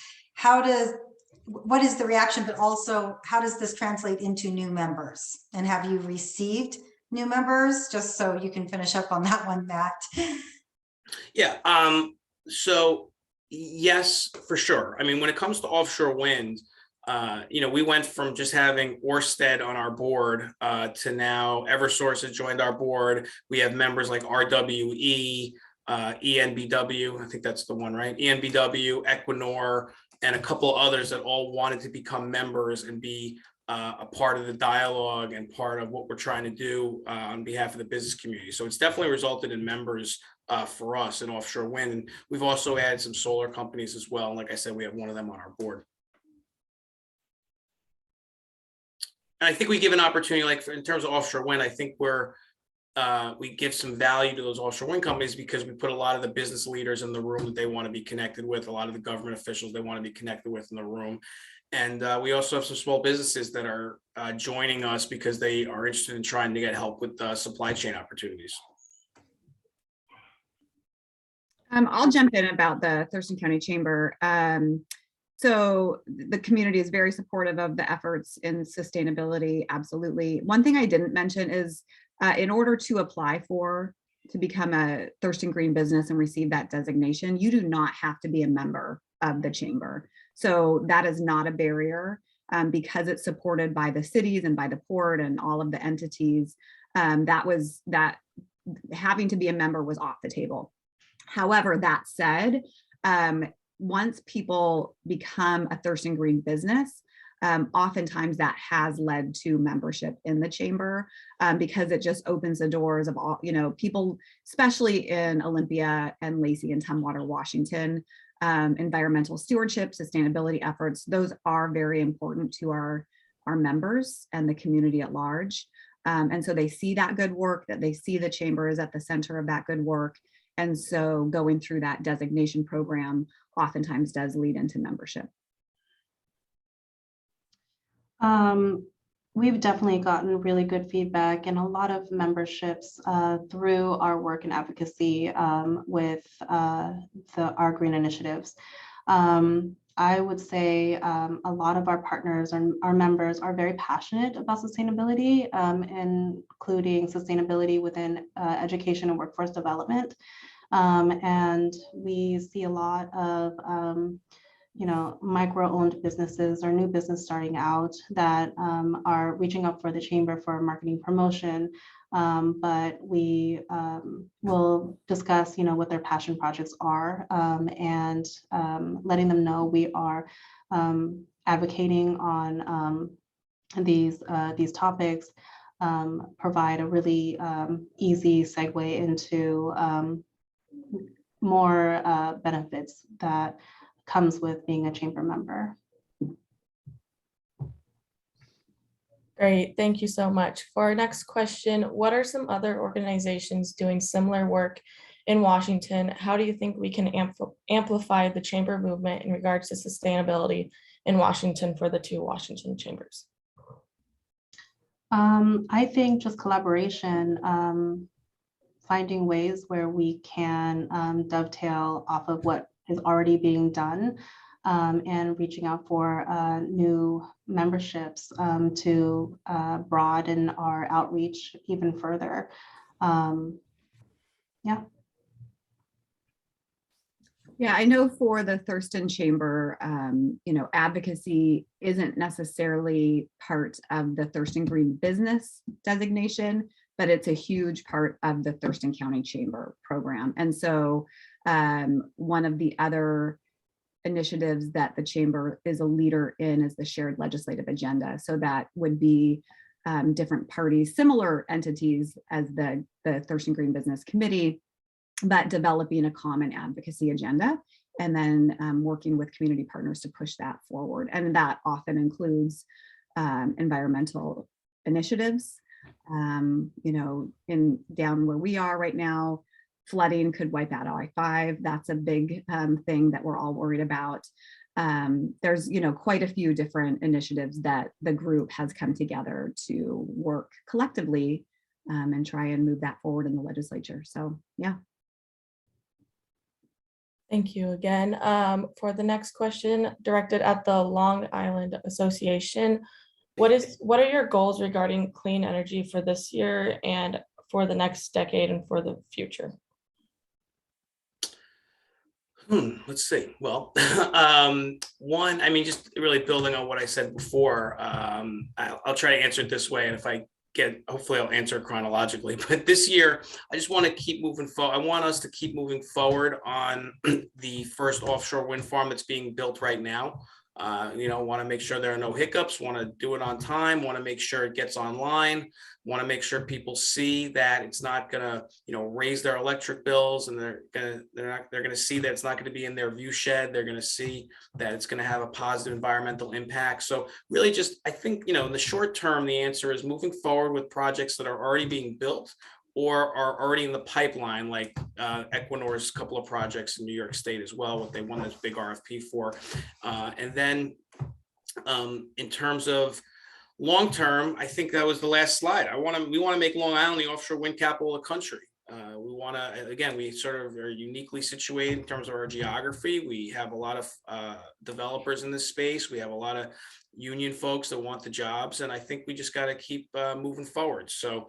what is the reaction, but also how does this translate into new members? And have you received new members? Just so you can finish up on that one, Matt. Yeah, so yes, for sure. I mean, when it comes to offshore wind, you know, we went from just having Ørsted on our board to now Eversource has joined our board. We have members like RWE, ENBW, I think that's the one, right? ENBW, Equinor, and a couple others that all wanted to become members and be a part of the dialogue and part of what we're trying to do on behalf of the business community. So it's definitely resulted in members for us in offshore wind. And we've also added some solar companies as well. And like I said, we have one of them on our board. And I think we give an opportunity, like in terms of offshore wind, I think we give some value to those offshore wind companies because we put a lot of the business leaders in the room that they want to be connected with, a lot of the government officials they want to be connected with in the room. And we also have some small businesses that are joining us because they are interested in trying to get help with supply chain opportunities. I'll jump in about the Thurston County Chamber. So the community is very supportive of the efforts in sustainability. Absolutely. One thing I didn't mention is in order to apply to become a Thurston Green Business and receive that designation, you do not have to be a member of the chamber. So that is not a barrier because it's supported by the cities and by the port and all of the entities. That having to be a member was off the table. However, that said, once people become a Thurston Green Business, oftentimes that has led to membership in the chamber because it just opens the doors of all, people, especially in Olympia and Lacey and Tumwater, Washington, environmental stewardship, sustainability efforts, those are very important to our members and the community at large. And so they see that good work, that they see the chamber is at the center of that good work. And so going through that designation program oftentimes does lead into membership. We've definitely gotten really good feedback and a lot of memberships through our work and advocacy with our green initiatives. I would say a lot of our partners and our members are very passionate about sustainability, including sustainability within education and workforce development. And we see a lot of micro-owned businesses or new business starting out that are reaching out for the chamber for marketing promotion. But we will discuss, what their passion projects are and letting them know we are advocating on these topics, provide a really easy segue into more benefits that comes with being a chamber member. Great, thank you so much. For our next question, what are some other organizations doing similar work in Washington? How do you think we can amplify the chamber movement in regards to sustainability in Washington for the two Washington chambers? I think just collaboration, finding ways where we can dovetail off of what is already being done and reaching out for new memberships to broaden our outreach even further. Yeah. Yeah, I know for the Thurston Chamber, advocacy isn't necessarily part of the Thurston Green Business designation, but it's a huge part of the Thurston County Chamber program. And so one of the other initiatives that the chamber is a leader in is the shared legislative agenda. So that would be different parties, similar entities as the Thurston Green Business Committee, but developing a common advocacy agenda and then working with community partners to push that forward. And that often includes environmental initiatives. In down where we are right now, flooding could wipe out I-5. That's a big thing that we're all worried about. There's, quite a few different initiatives that the group has come together to work collectively and try and move that forward in the legislature. So, yeah. Thank you again. For the next question, directed at the Long Island Association, what are your goals regarding clean energy for this year and for the next decade and for the future? Let's see. Well, one, just really building on what I said before, I'll try to answer it this way. And if I hopefully I'll answer chronologically, but this year, I just want to keep moving forward. I want us to keep moving forward on the first offshore wind farm that's being built right now. Want to make sure there are no hiccups, want to do it on time, want to make sure it gets online, want to make sure people see that it's not going to, raise their electric bills, and they're going to see that it's not going to be in their view shed. They're going to see that it's going to have a positive environmental impact. So really I think, in the short term, the answer is moving forward with projects that are already being built or are already in the pipeline, like Equinor's couple of projects in New York State as well, what they won this big RFP for. And then in terms of long term, I think that was the last slide. We want to make Long Island the offshore wind capital of the country. We want to, again, we sort of are uniquely situated in terms of our geography. We have a lot of developers in this space. We have a lot of union folks that want the jobs, and I think we just got to keep moving forward. So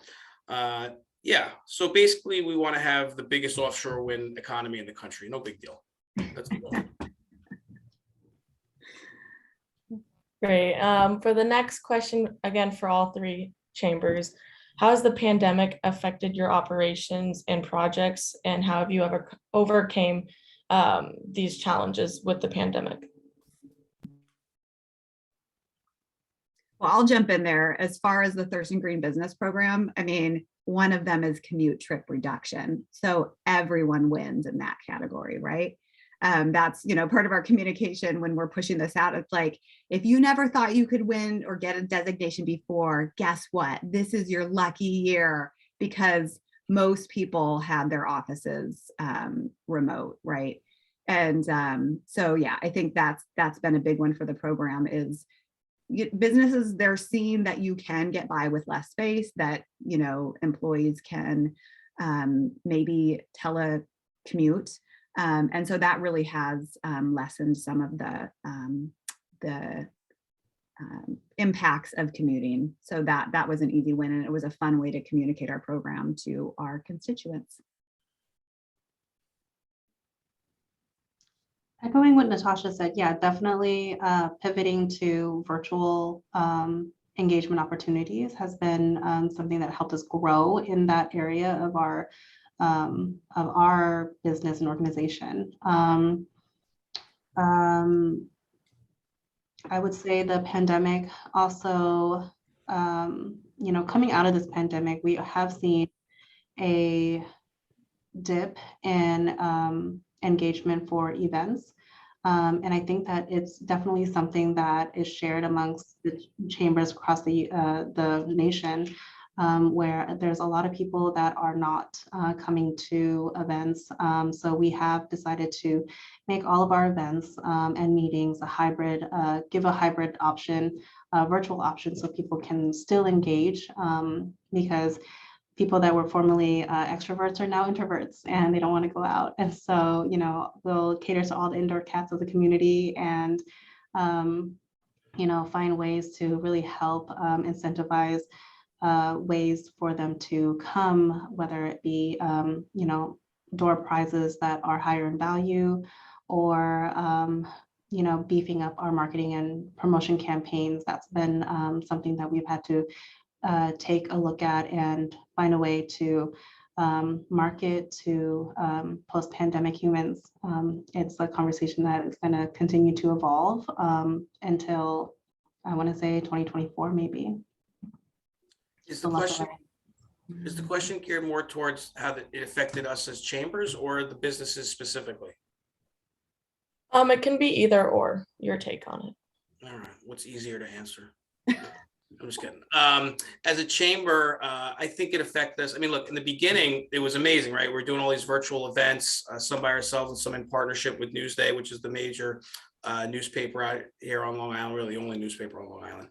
so basically we want to have the biggest offshore wind economy in the country. No big deal. That's the goal. Great. For the next question, again, for all three chambers, how has the pandemic affected your operations and projects, and how have you ever overcame these challenges with the pandemic? Well, I'll jump in there. As far as the Thurston Green Business program, one of them is commute trip reduction. So everyone wins in that category, right? That's, part of our communication when we're pushing this out. It's like, if you never thought you could win or get a designation before, guess what? This is your lucky year, because most people had their offices remote, right? And I think that's been a big one for the program. Is businesses, they're seeing that you can get by with less space, that employees can maybe telecommute. And so that really has lessened some of the impacts of commuting. So that was an easy win, and it was a fun way to communicate our program to our constituents. Echoing what Natasha said, yeah, definitely pivoting to virtual engagement opportunities has been something that helped us grow in that area of our business and organization. I would say the pandemic also, coming out of this pandemic, we have seen a dip in engagement for events. And I think that it's definitely something that is shared amongst the chambers across the nation, where there's a lot of people that are not coming to events. So we have decided to make all of our events and meetings give a hybrid option, virtual option, so people can still engage, because people that were formerly extroverts are now introverts, and they don't want to go out. And so, we'll cater to all the indoor cats of the community, and, find ways to really help incentivize ways for them to come, whether it be, door prizes that are higher in value, or, beefing up our marketing and promotion campaigns. That's been something that we've had to take a look at and find a way to market to post-pandemic humans. It's a conversation that is going to continue to evolve until, I want to say, 2024 maybe. Is the question geared more towards how it affected us as chambers or the businesses specifically? It can be either or. Your take on it. All right. What's easier to answer? I'm just kidding. As a chamber, I think it affected us. Look, in the beginning, it was amazing, right? We're doing all these virtual events, some by ourselves and some in partnership with Newsday, which is the major newspaper out here on Long Island, really the only newspaper on Long Island.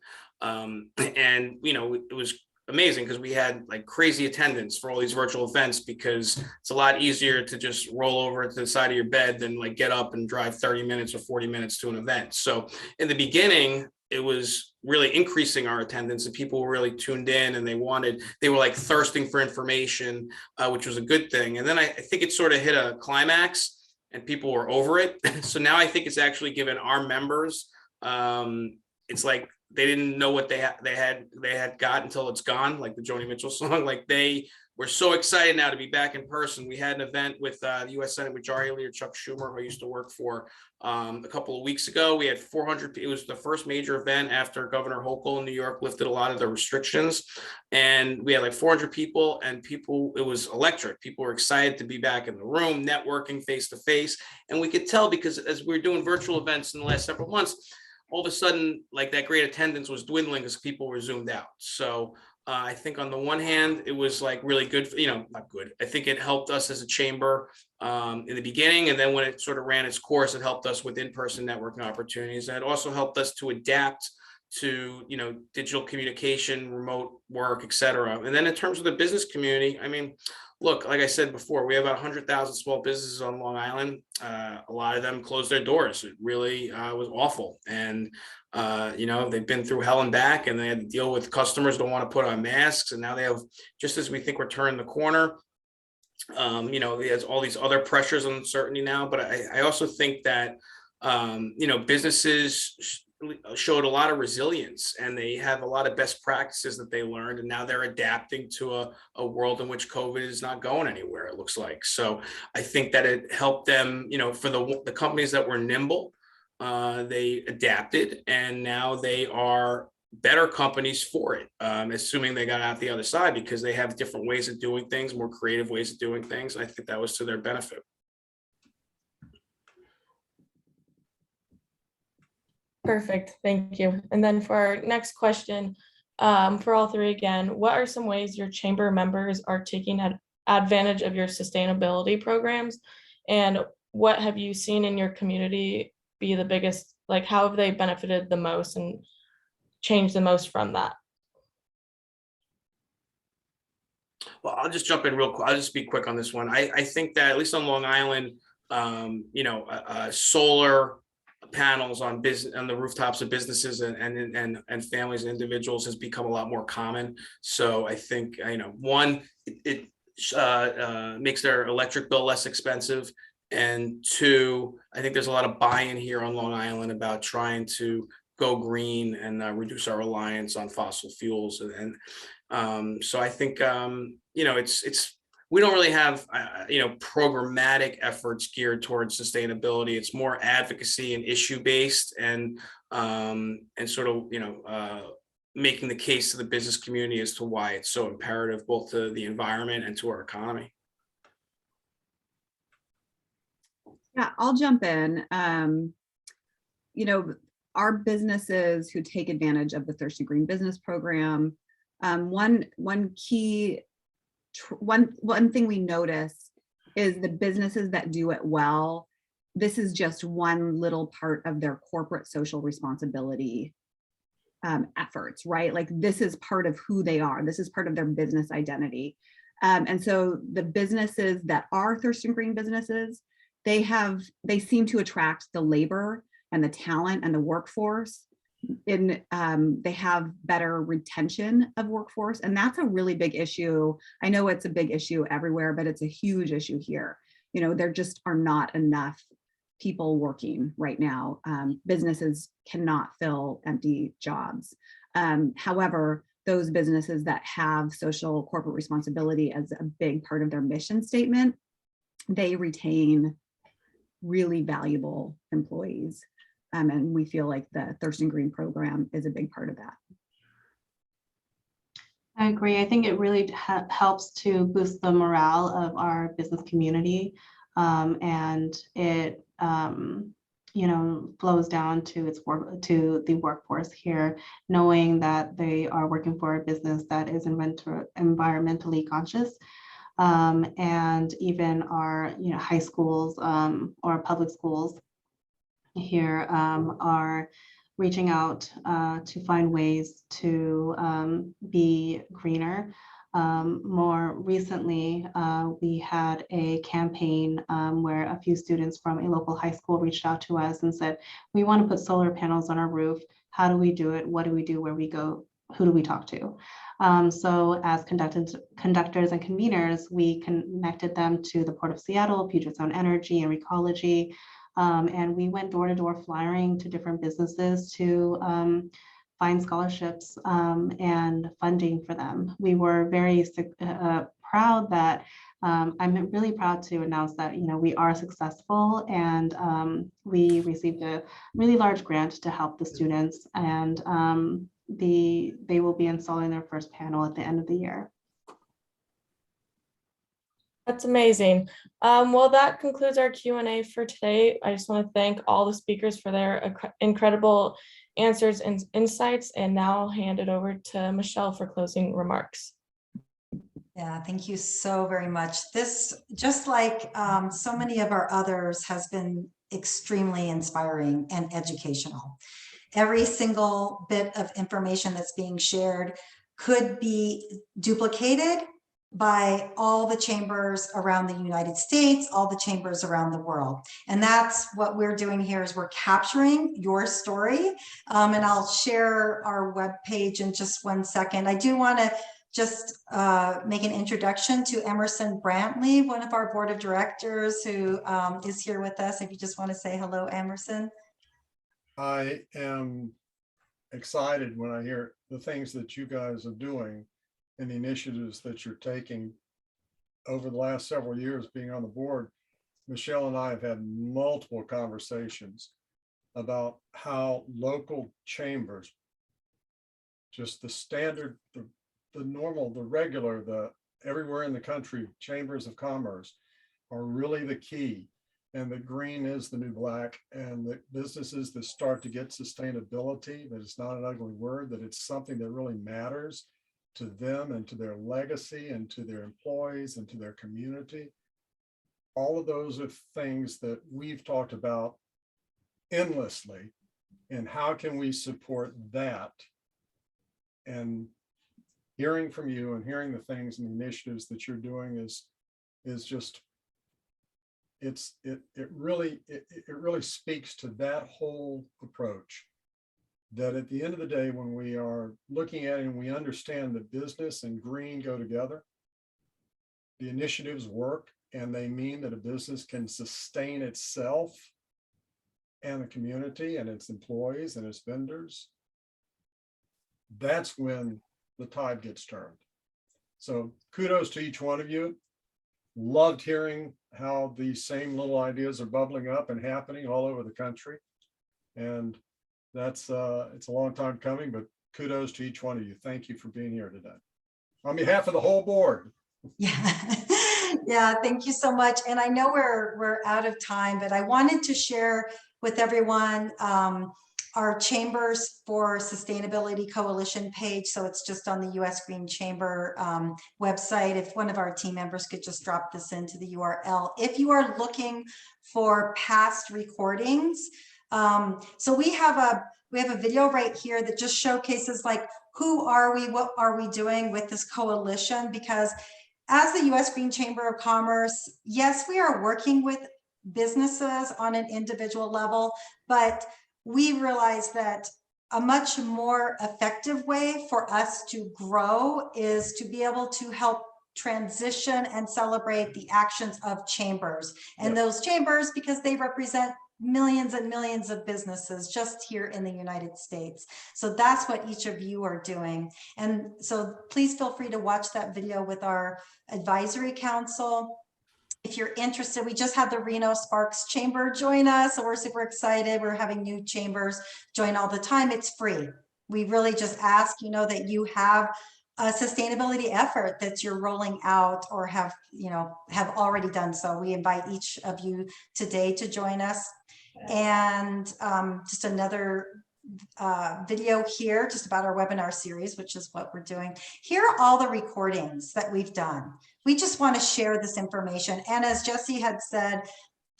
And, it was amazing because we had like crazy attendance for all these virtual events, because it's a lot easier to just roll over to the side of your bed than like get up and drive 30 minutes or 40 minutes to an event. So in the beginning, it was really increasing our attendance, and people were really tuned in, and they were like thirsting for information, which was a good thing. And then I think it sort of hit a climax and people were over it. So now I think it's actually given our members, it's like they didn't know what they had got until it's gone, like the Joni Mitchell song. Like they we're so excited now to be back in person. We had an event with the U.S. Senate Majority Leader Chuck Schumer, who I used to work for, a couple of weeks ago. We had 400. It was the first major event after Governor Hochul in New York lifted a lot of the restrictions, and we had like 400 people. And people, it was electric. People were excited to be back in the room, networking face to face, and we could tell because as we were doing virtual events in the last several months, all of a sudden, like that great attendance was dwindling as people were zoomed out. So I think on the one hand, it was like really good, not good. I think it helped us as a chamber in the beginning. And then when it sort of ran its course, it helped us with in-person networking opportunities. And it also helped us to adapt to, digital communication, remote work, et cetera. And then in terms of the business community, I mean, look, like I said before, we have about 100,000 small businesses on Long Island. A lot of them closed their doors. It really was awful. And, they've been through hell and back, and they had to deal with customers don't want to put on masks. And now they have, just as we think we're turning the corner, there's all these other pressures and uncertainty now. But I also think that, businesses showed a lot of resilience, and they have a lot of best practices that they learned, and now they're adapting to a world in which COVID is not going anywhere, it looks like. So I think that it helped them, for the companies that were nimble, they adapted, and now they are better companies for it, assuming they got out the other side, because they have different ways of doing things, more creative ways of doing things. I think that was to their benefit. Perfect, thank you. And then for our next question, for all three again, what are some ways your chamber members are taking advantage of your sustainability programs? And what have you seen in your community be the biggest, like how have they benefited the most and changed the most from that? Well, I'll just jump in real quick. I'll just be quick on this one. I think that at least on Long Island, solar panels on the rooftops of businesses and families and individuals has become a lot more common. So I think one, it makes their electric bill less expensive, and two, I think there's a lot of buy-in here on Long Island about trying to go green and reduce our reliance on fossil fuels. And so I think it's we don't really have programmatic efforts geared towards sustainability. It's more advocacy and issue based, and sort of making the case to the business community as to why it's so imperative both to the environment and to our economy. Yeah, I'll jump in. Our businesses who take advantage of the Thurston Green Business program, one thing we notice is the businesses that do it well, this is just one little part of their corporate social responsibility efforts, right? Like this is part of who they are. This is part of their business identity. And so the businesses that are Thurston Green businesses, they seem to attract the labor and the talent and the workforce. They have better retention of workforce, and that's a really big issue. I know it's a big issue everywhere, but it's a huge issue here. There just are not enough people working right now. Businesses cannot fill empty jobs. However, those businesses that have social corporate responsibility as a big part of their mission statement, they retain really valuable employees. And we feel like the Thurston Green program is a big part of that. I agree. I think it really helps to boost the morale of our business community, and it flows down to the workforce here, knowing that they are working for a business that is environmentally conscious. And even our high schools or public schools here are reaching out to find ways to be greener. More recently, we had a campaign where a few students from a local high school reached out to us and said, we want to put solar panels on our roof. How do we do it? What do we do? Where we go? Who do we talk to? So as conductors and conveners, we connected them to the Port of Seattle, Puget Sound Energy, and Recology. And we went door to door flyering to different businesses to find scholarships and funding for them. We were very proud that I'm really proud to announce that, we are successful, and we received a really large grant to help the students, and they will be installing their first panel at the end of the year. That's amazing. Well, that concludes our Q&A for today. I just want to thank all the speakers for their incredible answers and insights, and now I'll hand it over to Michelle for closing remarks. Yeah, thank you so very much. This, just like so many of our others, has been extremely inspiring and educational. Every single bit of information that's being shared could be duplicated by all the chambers around the United States, all the chambers around the world. And that's what we're doing here, is we're capturing your story. And I'll share our webpage in just 1 second. I do want to just make an introduction to Emerson Brantley, one of our board of directors, who is here with us. If you just want to say hello, Emerson. I am excited when I hear the things that you guys are doing and the initiatives that you're taking. Over the last several years being on the board, Michelle and I have had multiple conversations about how local chambers, just the standard, the normal, the regular, the everywhere in the country, chambers of commerce are really the key, and that green is the new black, and that businesses that start to get sustainability, that it's not an ugly word, that it's something that really matters to them and to their legacy and to their employees and to their community. All of those are things that we've talked about endlessly, and how can we support that? And hearing from you and hearing the things and the initiatives that you're doing is just, it really speaks to that whole approach, that at the end of the day, when we are looking at it and we understand that business and green go together, the initiatives work, and they mean that a business can sustain itself and the community and its employees and its vendors. That's when the tide gets turned. So kudos to each one of you. Loved hearing how these same little ideas are bubbling up and happening all over the country. And that's it's a long time coming, but kudos to each one of you. Thank you for being here today. On behalf of the whole board. Yeah. Yeah, thank you so much. And I know we're out of time, but I wanted to share with everyone our Chambers for Sustainability Coalition page. So it's just on the US Green Chamber website. If one of our team members could just drop this into the URL. If you are looking for past recordings, so we have a video right here that just showcases, like, who are we, what are we doing with this coalition? Because as the US Green Chamber of Commerce, yes, we are working with businesses on an individual level, but we realize that a much more effective way for us to grow is to be able to help transition and celebrate the actions of chambers. And those chambers, because they represent millions and millions of businesses just here in the United States. So that's what each of you are doing. And so please feel free to watch that video with our advisory council. If you're interested, we just had the Reno Sparks Chamber join us, so we're super excited. We're having new chambers join all the time. It's free. We really just ask, that you have a sustainability effort that you're rolling out or have already done so. We invite each of you today to join us. And just another video here just about our webinar series, which is what we're doing. Here are all the recordings that we've done. We just want to share this information. And as Jesse had said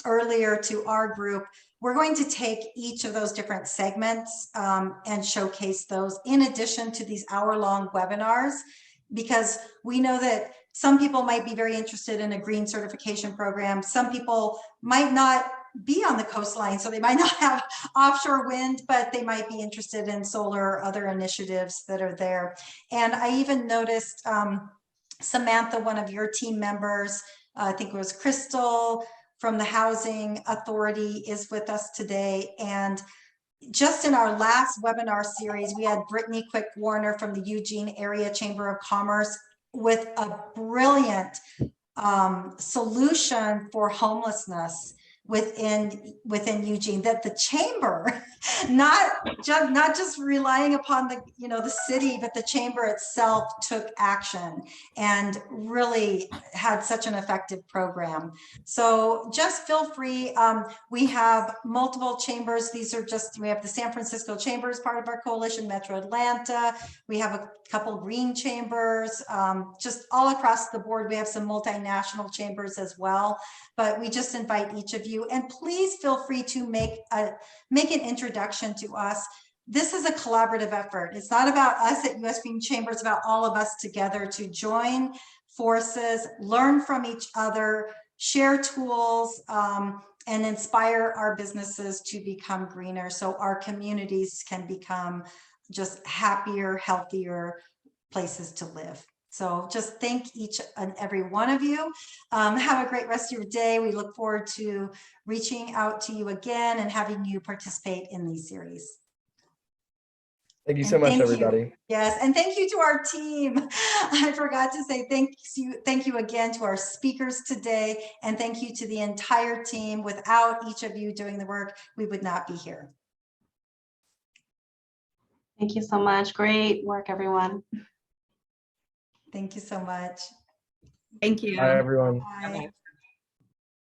earlier to our group, we're going to take each of those different segments and showcase those in addition to these hour-long webinars, because we know that some people might be very interested in a green certification program. Some people might not be on the coastline, so they might not have offshore wind, but they might be interested in solar or other initiatives that are there. And I even noticed Samantha, one of your team members, I think it was Crystal from the Housing Authority, is with us today. And just in our last webinar series, we had Brittany Quick Warner from the Eugene Area Chamber of Commerce with a brilliant solution for homelessness within Eugene, that the chamber, not just relying upon the city, but the chamber itself took action and really had such an effective program. So just feel free. We have multiple chambers. We have the San Francisco Chamber as part of our coalition, Metro Atlanta. We have a couple green chambers, just all across the board. We have some multinational chambers as well, but we just invite each of you, and please feel free to make an introduction to us. This is a collaborative effort. It's not about us at US Green Chamber, it's about all of us together to join forces, learn from each other, share tools, and inspire our businesses to become greener so our communities can become just happier, healthier places to live. So just thank each and every one of you. Have a great rest of your day. We look forward to reaching out to you again and having you participate in these series. Thank you so much, everybody. Yes, and thank you to our team. I forgot to say thank you again to our speakers today, and thank you to the entire team. Without each of you doing the work, we would not be here. Thank you so much. Great work, everyone. Thank you so much. Thank you. Bye, everyone. Bye.